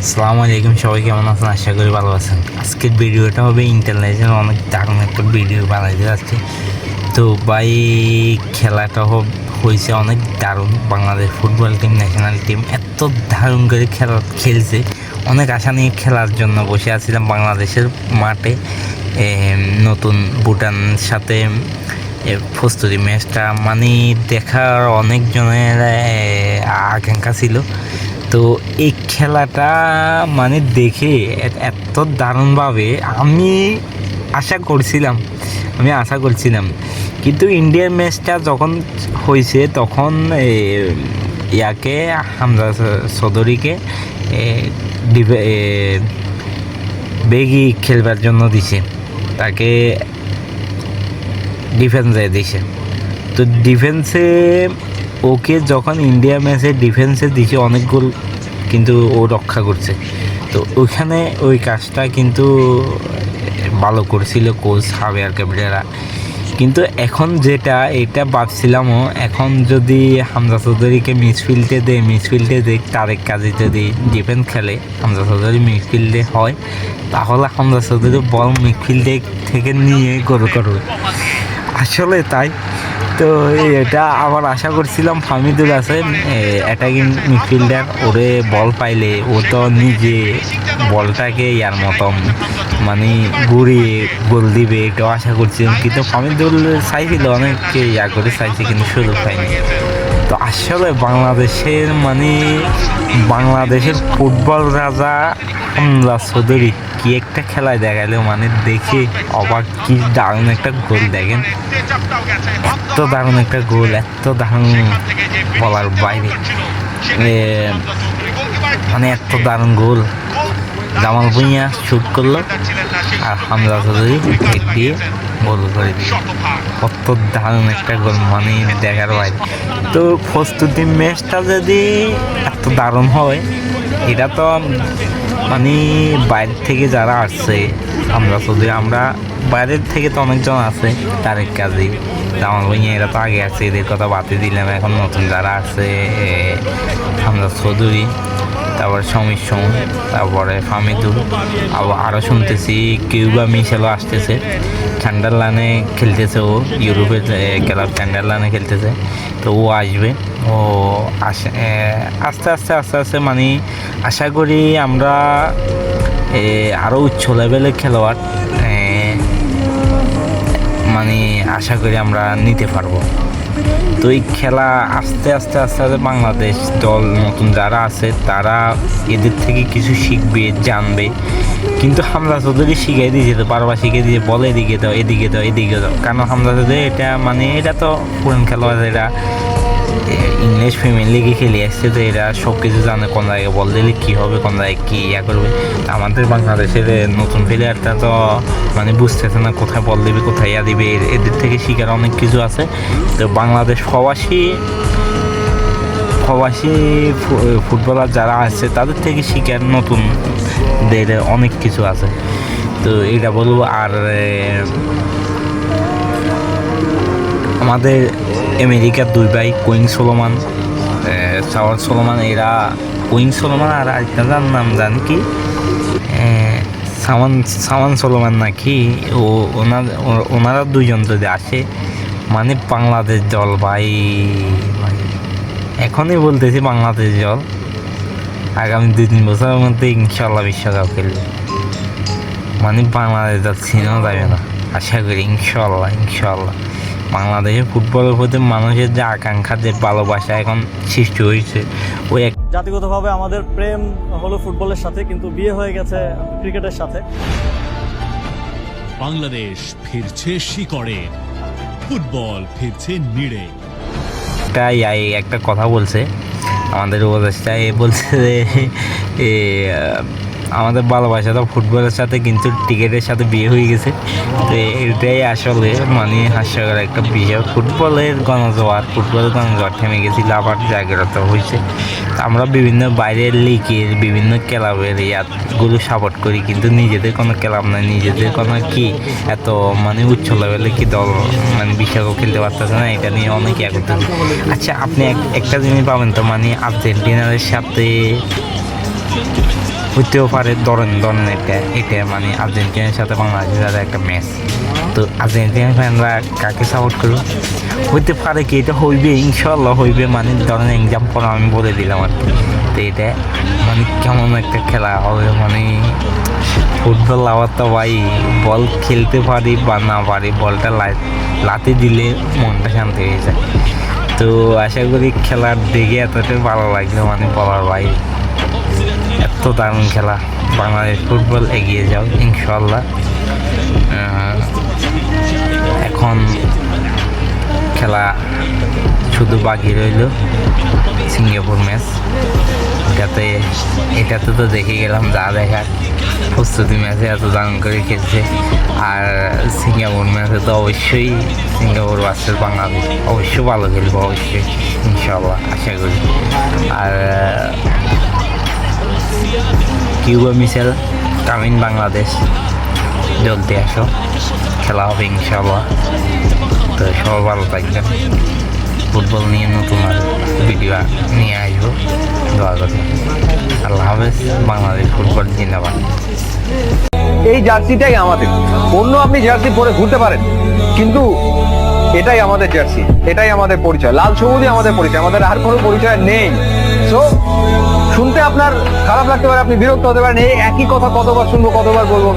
আসসালামু আলাইকুম, সবাই কেমন আছেন? আশা করি ভালো আছেন। আজকের ভিডিওটা হবে ইন্টারন্যাশনাল, অনেক দারুণ একটা ভিডিও বানাইতে যাচ্ছে। তো ভাই, খেলাটা হয়েছে অনেক দারুণ। Bangladesh football team, national team এত দারুণ করে খেলছে। অনেক আশা নিয়ে খেলার জন্য বসে আছিলাম বাংলাদেশের মাঠে। নতুন ভুটান সাথে প্রস্তুতি ম্যাচটা মানে দেখার অনেকজনের আকাঙ্ক্ষা ছিল। তো এই খেলাটা মানে দেখে এত দারুণভাবে আশা করছিলাম, কিন্তু ইন্ডিয়ার ম্যাচটা যখন হয়েছে তখন ইয়াকে হামজা চৌধুরীকে বেগি খেলবার জন্য দিছে, তাকে ডিফেন্সে দিছে। তো ডিফেন্সে ওকে যখন ইন্ডিয়া ম্যাচে ডিফেন্সে দিছে অনেক গোল, কিন্তু ও রক্ষা করছে। তো ওইখানে ওই কাজটা কিন্তু ভালো করছিল কোচ হাবিয়ার ক্যাপ্টেনরা। কিন্তু এখন এটা ভাবছিলামও, এখন যদি হামজা চৌধুরীকে মিডফিল্ডে দেখ তারেক কাজী যদি ডিফেন্স খেলে, হামজা চৌধুরী মিডফিল্ডে হয়, তাহলে হামজা চৌধুরী বল মিডফিল্ডে থেকে নিয়ে গোল করবে। আসলে তাই। তো এটা আবার আশা করছিলাম ফামিদুল আছেন অ্যাটাকিং মিডফিল্ডার, ওরে বল পাইলে ও তো নিজে বলটাকে ইয়ার মতন মানে ঘুরিয়ে গোল দিবে, এটাও আশা করছিলাম। কিন্তু ফামিদুল চাইছিল, অনেককে করে চাইছে, কিন্তু সুযোগ পায়নি। তো আসলে বাংলাদেশের ফুটবল রাজা হামজা চৌধুরী কি একটা খেলায় দেখাইলো, মানে দেখে অবাক। কি দারুণ একটা গোল দেখেন, এত দারুণ একটা গোল, এত দারুণ বলার বাইরে। মানে এত দারুণ গোল, জামাল ভুঁইয়া শুট করলো আর হামজা চৌধুরী হেড দিয়ে গোল করে দিল। কত দারুণ একটা গোল, মানে দেখার বাইরে। তো প্রস্তুতি ম্যাচটা যদি এত দারুণ হয়, এটা তো মানে বাইরে থেকে যারা আসছে, আমরা বাইরের থেকে তো অনেকজন আছে, তারেক কাজী, জামাল ভুঁইয়া, এরা তো আগে আছে, এদের কথা বাতি দিলাম। এখন নতুন যারা আছে, হামজা চৌধুরী, তারপরে সমীর সোম, তারপরে ফামিদুল, আরও শুনতেছি কিউবা মিশেলও আসতেছে। ঠান্ডারলানে খেলতেছে, ও ইউরোপের ক্লাব ঠান্ডারলানে খেলতেছে। তো ও আসবে, ও আস্তে আস্তে মানে আশা করি আমরা আরও উচ্চ লেভেলের খেলোয়াড় মানে আশা করি আমরা নিতে পারবো। তো এই খেলা আস্তে আস্তে বাংলাদেশ দল নতুন যারা আছে তারা এদের থেকে কিছু শিখবে, জানবে। কিন্তু হামজা চৌধুরী শিখিয়ে দিয়েছে, বারবার শিখিয়ে দিয়ে বলে এদিকে দাও। কারণ হামজা চৌধুরী এটা তো পুরান খেলোয়াড়, এরা ইংলিশ প্রিমিয়ার লিগে খেলে আসছে, তো এরা সব কিছু জানে, কোন জায়গায় বল দিলে কী হবে, কোন জায়গায় কী করবে। আমাদের বাংলাদেশের নতুন প্লেয়ারটা তো মানে বুঝতেছে না কোথায় বল দিবে, কোথায় দিবে। এদের থেকে শিখার অনেক কিছু আছে। তো বাংলাদেশ প্রবাসী ফুটবলার যারা আছে তাদের থেকে শিখার নতুনদের অনেক কিছু আছে। তো এটা বলবো। আর আমাদের আমেরিকার দুই ভাই কুইং সোলোমান, এরা কুইং সোলোমান আর আরেকটার নাম জানি কি, সামান সোলোমান নাকি, ওনারা দুইজন যদি আসে, মানে বাংলাদেশ দল ভাই এখনই বলতেছি, বাংলাদেশ দল আগামী 2-3 বছরের মধ্যে ইনশাল্লাহ বিশ্বকাপ খেলবে। মানে বাংলাদেশ দল চিনাও যাবে না, আশা করি ইনশাল্লাহ। বাংলাদেশের ফুটবলের প্রতি মানুষের যে আকাঙ্ক্ষা, যে ভালোবাসা এখন সৃষ্টি হয়েছে, ওই জাতিগতভাবে আমাদের প্রেম হলো ফুটবলের সাথে, কিন্তু বিয়ে হয়ে গেছে ক্রিকেটের সাথে। বাংলাদেশ ফিরছে শিকড়ে, ফুটবল ফিরছে নিড়ে। একটা কথা বলছে আমাদের উপদেষ্টা, বলছে যে আমাদের ভালোবাসা তো ফুটবলের সাথে, কিন্তু টিকেটের সাথে বিয়ে হয়ে গেছে। তো এটাই আসলে মানে হাস্যকর একটা বিষয়। ফুটবলের গণজোয়ার থেমে গেছিল, আবার জাগ্রত হয়েছে। আমরা বিভিন্ন বাইরের লিগের বিভিন্ন ক্লাবের ইয়াগুলো সাপোর্ট করি, কিন্তু নিজেদের কোনো ক্লাব নাই, নিজেদের কোনো কি এত মানে উচ্চ লেভেলে কি দল মানে বিশ্বকাপ খেলতে পারতেছে না, এটা নিয়ে অনেক করতেছে। আচ্ছা, আপনি একটা জিনিস পাবেন তো, মানে আর্জেন্টিনার সাথে হইতেও পারে ধরেন এটা মানে আর্জেন্টিনার সাথে বাংলাদেশের সাথে একটা ম্যাচ। তো আর্জেন্টিনার ফ্যানরা কাকে সাপোর্ট করবে? হইতে পারে কি এটা হইবে, ইনশাল্লাহ হইবে, মানে ধরেন এক্সাম্পল আমি বলে দিলাম আর কি। তো এটা মানে কেমন একটা খেলা হবে, মানে ফুটবল আবার তো ভাই বল খেলতে পারি বা না পারি, বলটা লাতে দিলে মনটা শান্তি হয়ে যায়। তো আশা করি খেলার দেখে এতটাই ভালো লাগলো, মানে বলার ভাই এত দারুণ খেলা। বাংলাদেশ ফুটবল এগিয়ে যাও ইনশাল্লাহ। এখন খেলা শুধু বাকি রইল সিঙ্গাপুর ম্যাচ। এটাতে তো দেখে গেলাম যা দেখার, প্রস্তুতি ম্যাচে এত দারুণ করে খেলছে। আর সিঙ্গাপুর ম্যাচে তো অবশ্যই সিঙ্গাপুর ভার্সেস বাংলাদেশ অবশ্যই ভালো খেলবো, অবশ্যই ইনশাল্লাহ আশা করি। আর কিউবা মিশেল কামিং বাংলাদেশ, জলদি আসো, খেলা হবে ইনশাল্লাহ। তো সবাই ভালো থাকবেন, ফুটবল নিয়ে নতুন আর ভিডিও নিয়ে আসবো, দোয়া করবেন। আল্লাহ হাফেজ, বাংলাদেশ ফুটবল জিন্দাবাদ। এই জার্সিটাই আমাদের, অন্য আপনি জার্সি পরে ঘুরতে পারেন, কিন্তু এটাই আমাদের জার্সি, এটাই আমাদের পরিচয়, লাল সবুজই আমাদের পরিচয়, আমাদের আর কোনো পরিচয় নেই। সো শুনতে আপনার খারাপ লাগতে পারে, আপনি বিরক্ত হতে পারেন, এই একই কথা কতবার শুনবো, কতবার বলবো।